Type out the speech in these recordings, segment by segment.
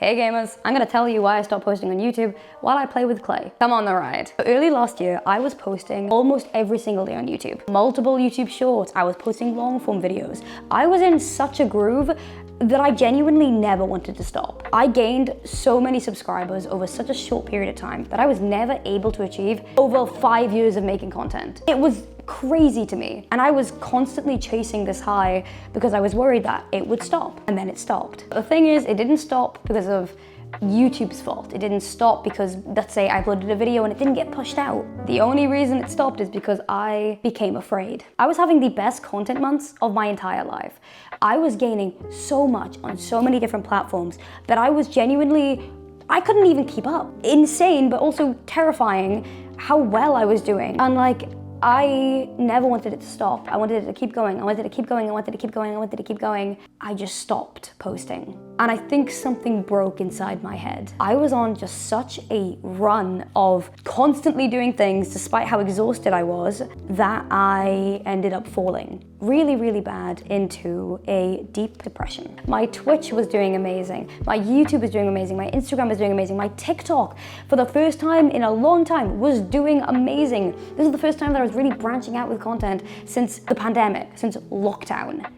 Hey gamers, I'm gonna tell you why I stopped posting on YouTube while I play with clay. Come on the ride. Early last year, I was posting almost every single day on YouTube. Multiple YouTube shorts, I was posting long form videos. I was in such a groove that I genuinely never wanted to stop. I gained so many subscribers over such a short period of time that I was never able to achieve over 5 years of making content. It was crazy to me. And I was constantly chasing this high because I was worried that it would stop, and then it stopped. But the thing is, it didn't stop because of YouTube's fault. It didn't stop because, let's say, I uploaded a video and it didn't get pushed out. The only reason it stopped is because I became afraid. I was having the best content months of my entire life. I was gaining so much on so many different platforms that I was genuinely, I couldn't even keep up. Insane, but also terrifying how well I was doing. And like, I never wanted it to stop. I wanted it to keep going. I wanted it to keep going. I wanted it to keep going. I wanted it to keep going. I just stopped posting. And I think something broke inside my head. I was on just such a run of constantly doing things despite how exhausted I was that I ended up falling really, really bad into a deep depression. My Twitch was doing amazing. My YouTube was doing amazing. My Instagram was doing amazing. My TikTok, for the first time in a long time, was doing amazing. This is the first time that I was really branching out with content since the pandemic, since lockdown.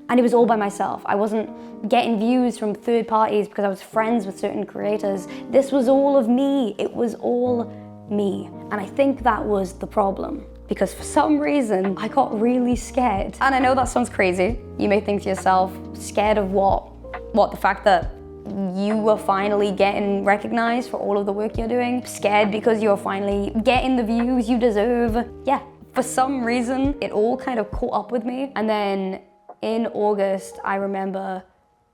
And it was all by myself. I wasn't getting views from third parties because I was friends with certain creators. This was all of me. It was all me. And I think that was the problem, because for some reason, I got really scared. And I know that sounds crazy. You may think to yourself, scared of what? What, the fact that you were finally getting recognized for all of the work you're doing? Scared because you're finally getting the views you deserve? Yeah, for some reason, it all kind of caught up with me. And then in August, I remember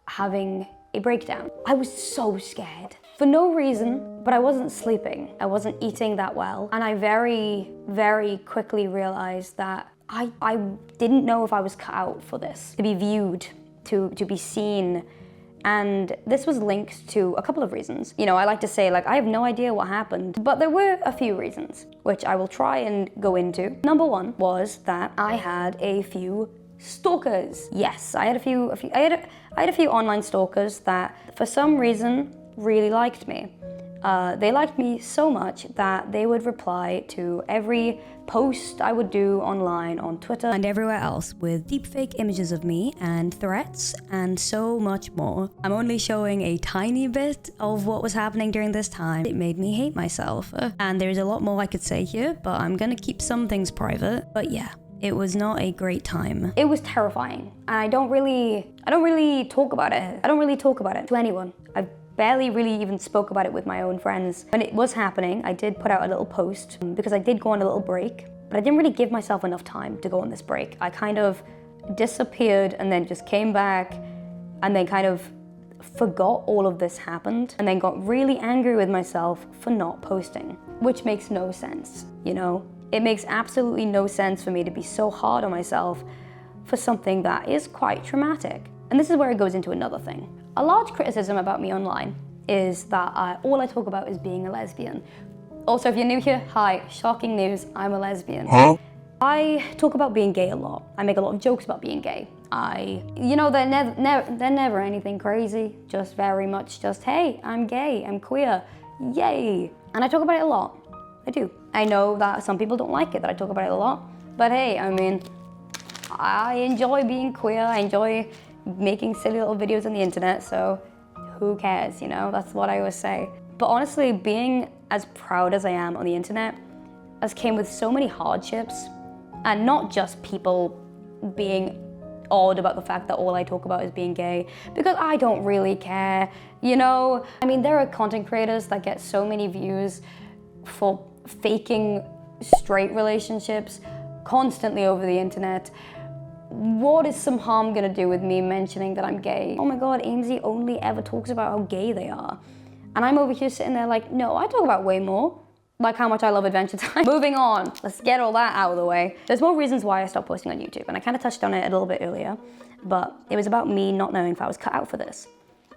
having a breakdown. I was so scared. For no reason, but I wasn't sleeping. I wasn't eating that well. And I very, very quickly realized that I didn't know if I was cut out for this, to be viewed, to be seen. And this was linked to a couple of reasons. You know, I like to say, like, I have no idea what happened, but there were a few reasons, which I will try and go into. Number one was that I had a few stalkers. Yes, I had a few online stalkers that, for some reason, really liked me. They liked me so much that they would reply to every post I would do online, on Twitter and everywhere else, with deepfake images of me and threats and so much more. I'm only showing a tiny bit of what was happening during this time. It made me hate myself. And there's a lot more I could say here, but I'm gonna keep some things private. But yeah, it was not a great time. It was terrifying, and I don't really talk about it. I don't really talk about it to anyone. I barely really even spoke about it with my own friends. When it was happening, I did put out a little post because I did go on a little break, but I didn't really give myself enough time to go on this break. I kind of disappeared and then just came back and then kind of forgot all of this happened, and then got really angry with myself for not posting, which makes no sense, you know? It makes absolutely no sense for me to be so hard on myself for something that is quite traumatic. And this is where it goes into another thing. A large criticism about me online is that all I talk about is being a lesbian. Also, if you're new here, hi, shocking news, I'm a lesbian. Huh? I talk about being gay a lot. I make a lot of jokes about being gay. They're never anything crazy, just very much just, hey, I'm gay, I'm queer, yay. And I talk about it a lot, I do. I know that some people don't like it, that I talk about it a lot, but hey, I mean, I enjoy being queer, I enjoy making silly little videos on the internet, so who cares, you know? That's what I always say. But honestly, being as proud as I am on the internet has came with so many hardships, and not just people being odd about the fact that all I talk about is being gay, because I don't really care, you know? I mean, there are content creators that get so many views for faking straight relationships constantly over the internet. What is some harm gonna do with me mentioning that I'm gay? Oh my God, AIMSy only ever talks about how gay they are. And I'm over here sitting there like, no, I talk about way more. Like how much I love Adventure Time. Moving on, let's get all that out of the way. There's more reasons why I stopped posting on YouTube, and I kind of touched on it a little bit earlier, but it was about me not knowing if I was cut out for this,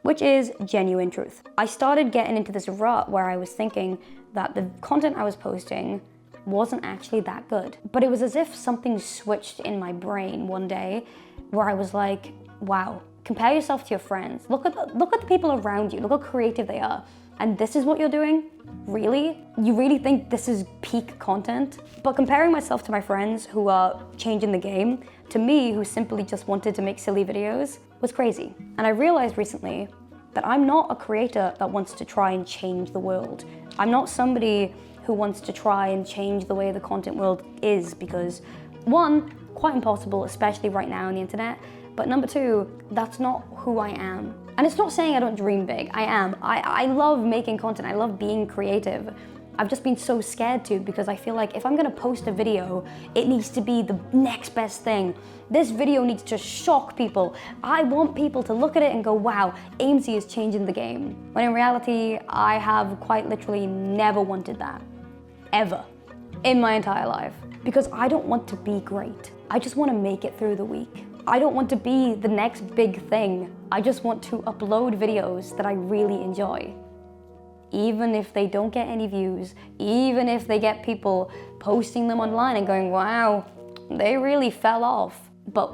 which is genuine truth. I started getting into this rut where I was thinking that the content I was posting wasn't actually that good. But it was as if something switched in my brain one day where I was like, wow, Compare yourself to your friends. Look at the people around you. Look how creative they are. And this is what you're doing? Really? You really think this is peak content? But comparing myself to my friends who are changing the game, to me, who simply just wanted to make silly videos, was crazy. And I realized recently that I'm not a creator that wants to try and change the world. I'm not somebody who wants to try and change the way the content world is, because one, quite impossible, especially right now on the internet. But number two, that's not who I am. And it's not saying I don't dream big, I am. I love making content, I love being creative. I've just been so scared to, because I feel like if I'm gonna post a video, it needs to be the next best thing. This video needs to shock people. I want people to look at it and go, wow, Amesy is changing the game. When in reality, I have quite literally never wanted that, ever, in my entire life. Because I don't want to be great. I just wanna make it through the week. I don't want to be the next big thing. I just want to upload videos that I really enjoy. Even if they don't get any views, even if they get people posting them online and going, wow, they really fell off. But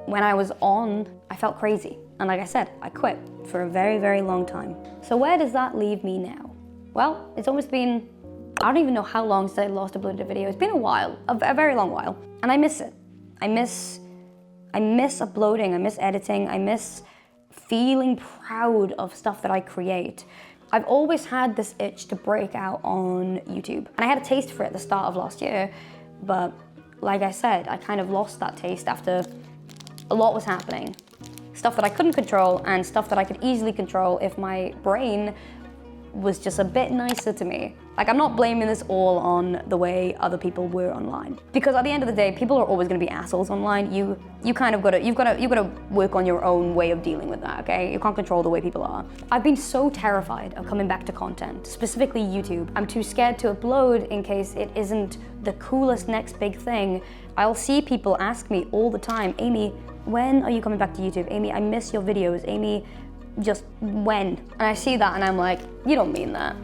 when I was on, I felt crazy. And like I said, I quit for a very, very long time. So where does that leave me now? Well, it's almost been, I don't even know how long since I last uploaded a video. It's been a while, a very long while. And I miss it. I miss uploading, I miss editing, I miss feeling proud of stuff that I create. I've always had this itch to break out on YouTube. And I had a taste for it at the start of last year, but like I said, I kind of lost that taste after a lot was happening. Stuff that I couldn't control and stuff that I could easily control if my brain was just a bit nicer to me. Like, I'm not blaming this all on the way other people were online, because at the end of the day, people are always going to be assholes online. You kind of you've got to work on your own way of dealing with that. Okay, you can't control the way people are. I've been so terrified of coming back to content, specifically YouTube. I'm too scared to upload in case it isn't the coolest next big thing. I'll see people ask me all the time, Amy, when are you coming back to YouTube? Amy, I miss your videos. Amy, just when? And I see that and I'm like, you don't mean that.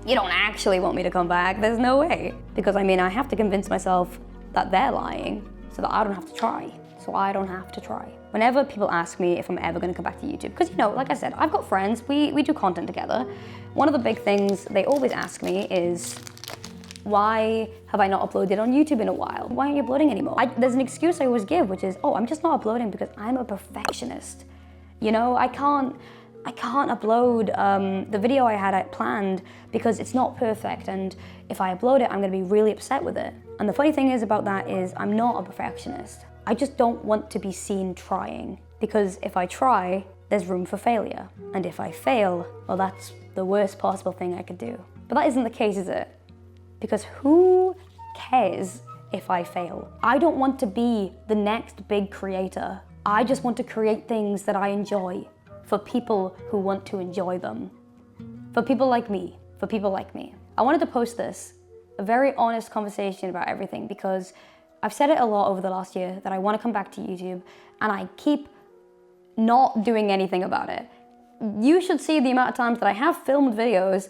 You don't actually want me to come back. There's no way. Because I mean, I have to convince myself that they're lying so that I don't have to try. So I don't have to try. Whenever people ask me if I'm ever gonna come back to YouTube, because like I said, I've got friends, we do content together. One of the big things they always ask me is, why have I not uploaded on YouTube in a while? Why aren't you uploading anymore? There's an excuse I always give, which is, oh, I'm just not uploading because I'm a perfectionist. You know, I can't upload the video I had planned because it's not perfect, and if I upload it, I'm gonna be really upset with it. And the funny thing is about that is I'm not a perfectionist. I just don't want to be seen trying, because if I try, there's room for failure. And if I fail, well, that's the worst possible thing I could do. But that isn't the case, is it? Because who cares if I fail? I don't want to be the next big creator. I just want to create things that I enjoy for people who want to enjoy them. For people like me, I wanted to post this, a very honest conversation about everything, because I've said it a lot over the last year that I want to come back to YouTube, and I keep not doing anything about it. You should see the amount of times that I have filmed videos,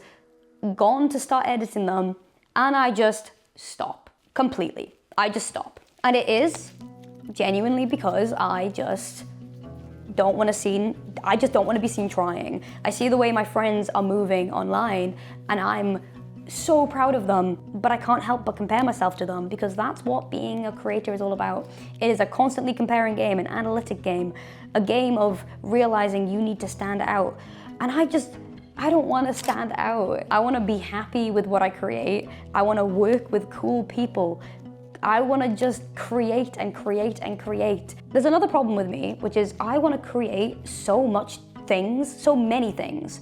gone to start editing them, and I just stop completely. I just stop. And it is genuinely because I just don't want to be seen trying. I see the way my friends are moving online and I'm so proud of them, but I can't help but compare myself to them, because that's what being a creator is all about. It is a constantly comparing game, an analytic game, a game of realizing you need to stand out. And I don't want to stand out. I want to be happy with what I create. I want to work with cool people. I want to just create and create and create. There's another problem with me, which is I want to create so many things.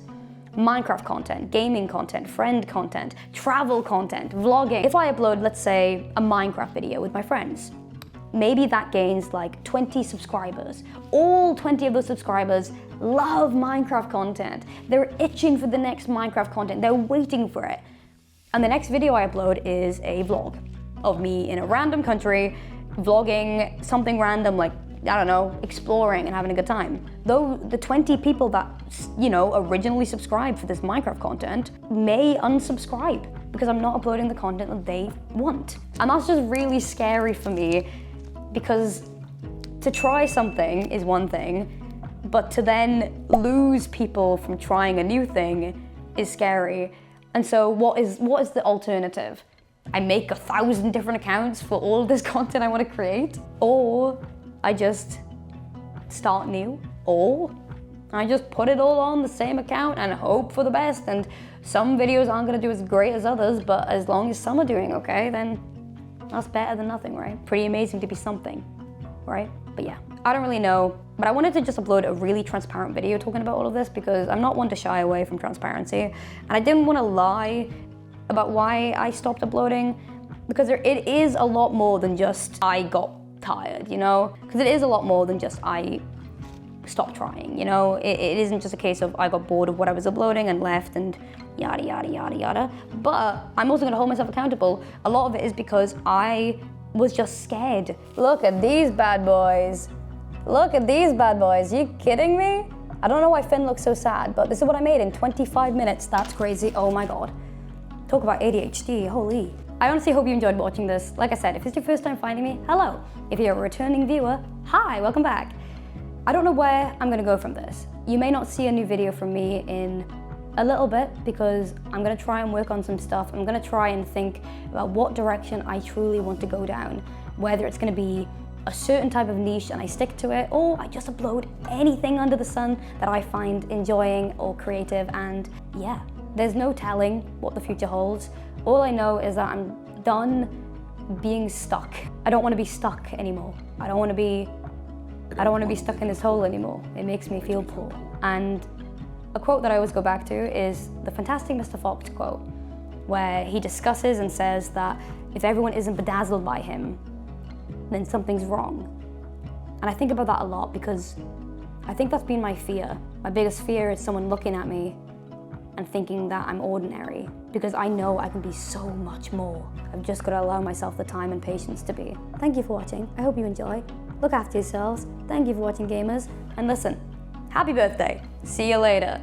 Minecraft content, gaming content, friend content, travel content, vlogging. If I upload, let's say, a Minecraft video with my friends, maybe that gains like 20 subscribers. All 20 of those subscribers love Minecraft content. They're itching for the next Minecraft content. They're waiting for it. And the next video I upload is a vlog of me in a random country, vlogging something random, like, I don't know, exploring and having a good time. Though the 20 people that, originally subscribed for this Minecraft content may unsubscribe because I'm not uploading the content that they want. And that's just really scary for me, because to try something is one thing, But to then lose people from trying a new thing is scary. And so what is the alternative? I make 1,000 different accounts for all this content I want to create? Or I just start new? Or I just put it all on the same account and hope for the best, and some videos aren't gonna do as great as others, but as long as some are doing okay, then that's better than nothing, right? Pretty amazing to be something, right? But yeah, I don't really know, but I wanted to just upload a really transparent video talking about all of this because I'm not one to shy away from transparency, and I didn't want to lie about why I stopped uploading, because it is a lot more than just I got tired, you know? Because it is a lot more than just I stop trying, you know? It isn't just a case of I got bored of what I was uploading and left and yada, yada, yada, yada. But I'm also gonna hold myself accountable. A lot of it is because I was just scared. Look at these bad boys. Look at these bad boys. You kidding me? I don't know why Finn looks so sad, but this is what I made in 25 minutes. That's crazy. Oh my God. Talk about ADHD, holy. I honestly hope you enjoyed watching this. Like I said, if it's your first time finding me, hello. If you're a returning viewer, hi, welcome back. I don't know where I'm gonna go from this. You may not see a new video from me in a little bit because I'm gonna try and work on some stuff. I'm gonna try and think about what direction I truly want to go down, whether it's gonna be a certain type of niche and I stick to it, or I just upload anything under the sun that I find enjoying or creative. And yeah, there's no telling what the future holds. All I know is that I'm done being stuck. I don't wanna be stuck anymore. I don't wanna be stuck in this hole anymore. It makes me feel poor. And a quote that I always go back to is the Fantastic Mr. Fox quote, where he discusses and says that if everyone isn't bedazzled by him, then something's wrong. And I think about that a lot because I think that's been my fear. My biggest fear is someone looking at me and thinking that I'm ordinary, because I know I can be so much more. I've just got to allow myself the time and patience to be. Thank you for watching. I hope you enjoy. Look after yourselves. Thank you for watching, gamers. And listen, happy birthday. See you later.